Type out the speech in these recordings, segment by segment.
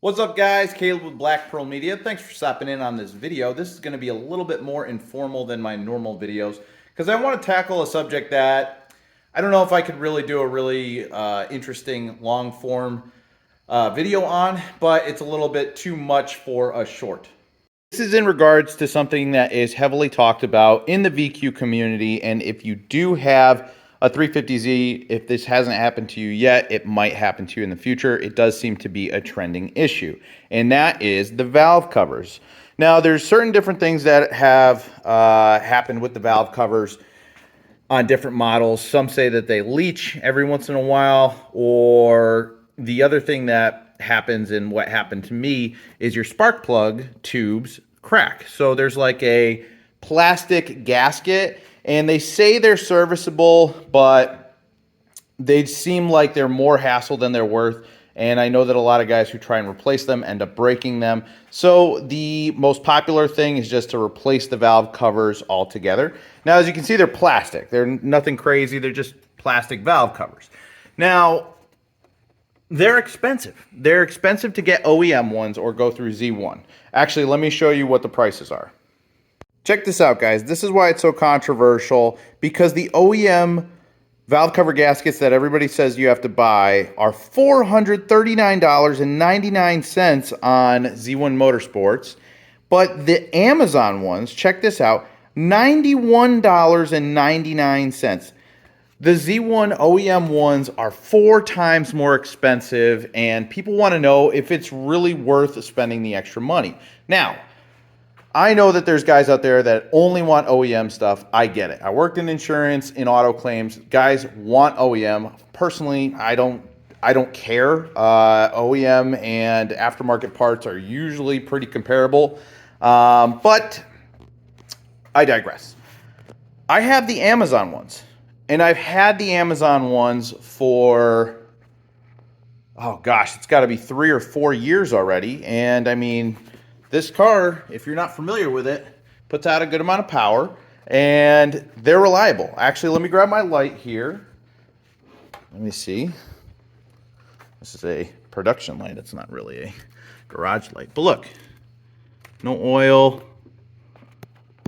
What's up, guys? Caleb with Black Pearl Media. Thanks for stopping in on this video. This is going to be a little bit more informal than my normal videos because I want to tackle a subject that I don't know if I could really do a really interesting long form video on, but it's a little bit too much for a short. This is in regards to something that is heavily talked about in the VQ community, and if you do have a 350Z, if this hasn't happened to you yet, it might happen to you in the future. It does seem to be a trending issue, and that is the valve covers. Now, there's certain different things that have happened with the valve covers on different models. Some say that they leach every once in a while, or the other thing that happens, and what happened to me, is your spark plug tubes crack. So there's like a plastic gasket, and they say they're serviceable, but they seem like they're more hassle than they're worth. And I know that a lot of guys who try and replace them end up breaking them. So the most popular thing is just to replace the valve covers altogether. Now, as you can see, they're plastic. They're nothing crazy. They're just plastic valve covers. Now, they're expensive. They're expensive to get OEM ones or go through Z1. Actually, let me show you what the prices are. Check this out, guys. This is why it's so controversial, because the OEM valve cover gaskets that everybody says you have to buy are $439.99 on Z1 Motorsports. But the Amazon ones, check this out, $91.99. The Z1 OEM ones are 4 times more expensive, and people want to know if it's really worth spending the extra money. Now, I know that there's guys out there that only want OEM stuff. I get it. I worked in insurance, in auto claims. Guys want OEM. Personally, I don't care. OEM and aftermarket parts are usually pretty comparable, but I digress. I have the Amazon ones, and I've had the Amazon ones for, oh gosh, it's got to be 3 or 4 years already. And I mean, this car, if you're not familiar with it, puts out a good amount of power, and they're reliable. Actually, let me grab my light here. Let me see. This is a production light. It's not really a garage light. But look, no oil.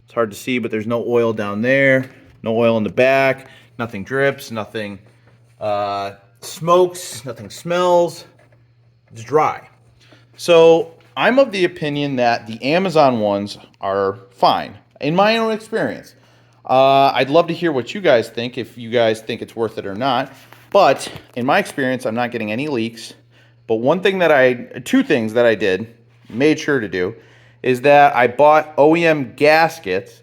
It's hard to see, but there's no oil down there. No oil in the back. Nothing drips. Nothing smokes. Nothing smells. It's dry. So I'm of the opinion that the Amazon ones are fine, in my own experience. I'd love to hear what you guys think, if you guys think it's worth it or not. But in my experience, I'm not getting any leaks. But two things that I made sure to do, is that I bought OEM gaskets,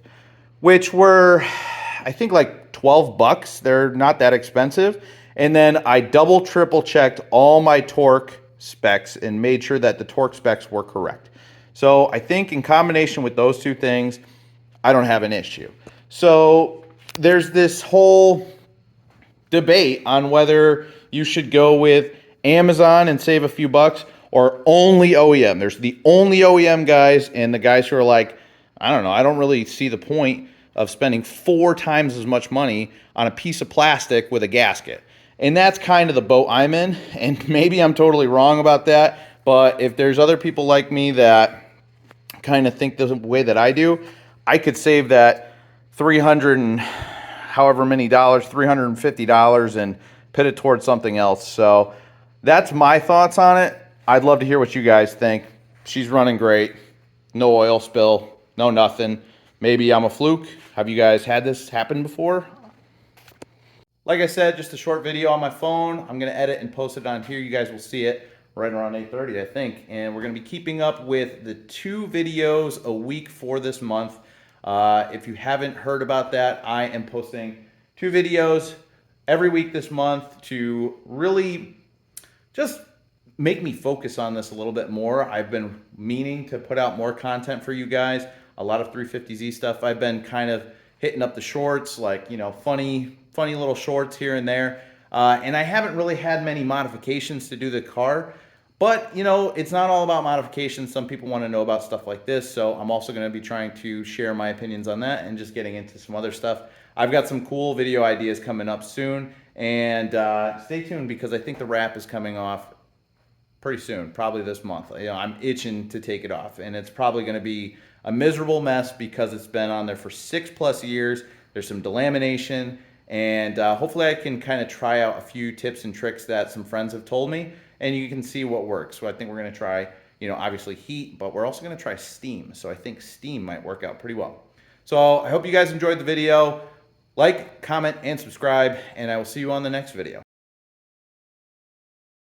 which were, I think, like 12 bucks. They're not that expensive. And then I double, triple checked all my torque specs and made sure that the torque specs were correct. So I think in combination with those two things, I don't have an issue. So there's this whole debate on whether you should go with Amazon and save a few bucks, or only OEM. There's the only OEM guys, and the guys who are like, I don't know, I don't really see the point of spending 4 times as much money on a piece of plastic with a gasket. And that's kind of the boat I'm in, and maybe I'm totally wrong about that, but if there's other people like me that kind of think the way that I do, I could save that 300 and however many dollars, $350, and put it towards something else. So that's my thoughts on it. I'd love to hear what you guys think. She's running great. No oil spill, no nothing. Maybe I'm a fluke. Have you guys had this happen before? Like I said, just a short video on my phone. I'm going to edit and post it on here. You guys will see it right around 8:30, I think. And we're going to be keeping up with the 2 videos a week for this month. If you haven't heard about that, I am posting 2 videos every week this month to really just make me focus on this a little bit more. I've been meaning to put out more content for you guys. A lot of 350Z stuff. I've been kind of hitting up the shorts, like, you know, funny little shorts here and there. And I haven't really had many modifications to do the car. But, you know, it's not all about modifications. Some people want to know about stuff like this. So I'm also going to be trying to share my opinions on that and just getting into some other stuff. I've got some cool video ideas coming up soon. And stay tuned, because I think the wrap is coming off pretty soon, probably this month. You know, I'm itching to take it off, and it's probably going to be a miserable mess because it's been on there for 6+ years. There's some delamination, and hopefully I can kind of try out a few tips and tricks that some friends have told me, and you can see what works. So I think we're going to try, you know, obviously heat, but we're also going to try steam. So I think steam might work out pretty well. So I hope you guys enjoyed the video. Like, comment, and subscribe, and I will see you on the next video.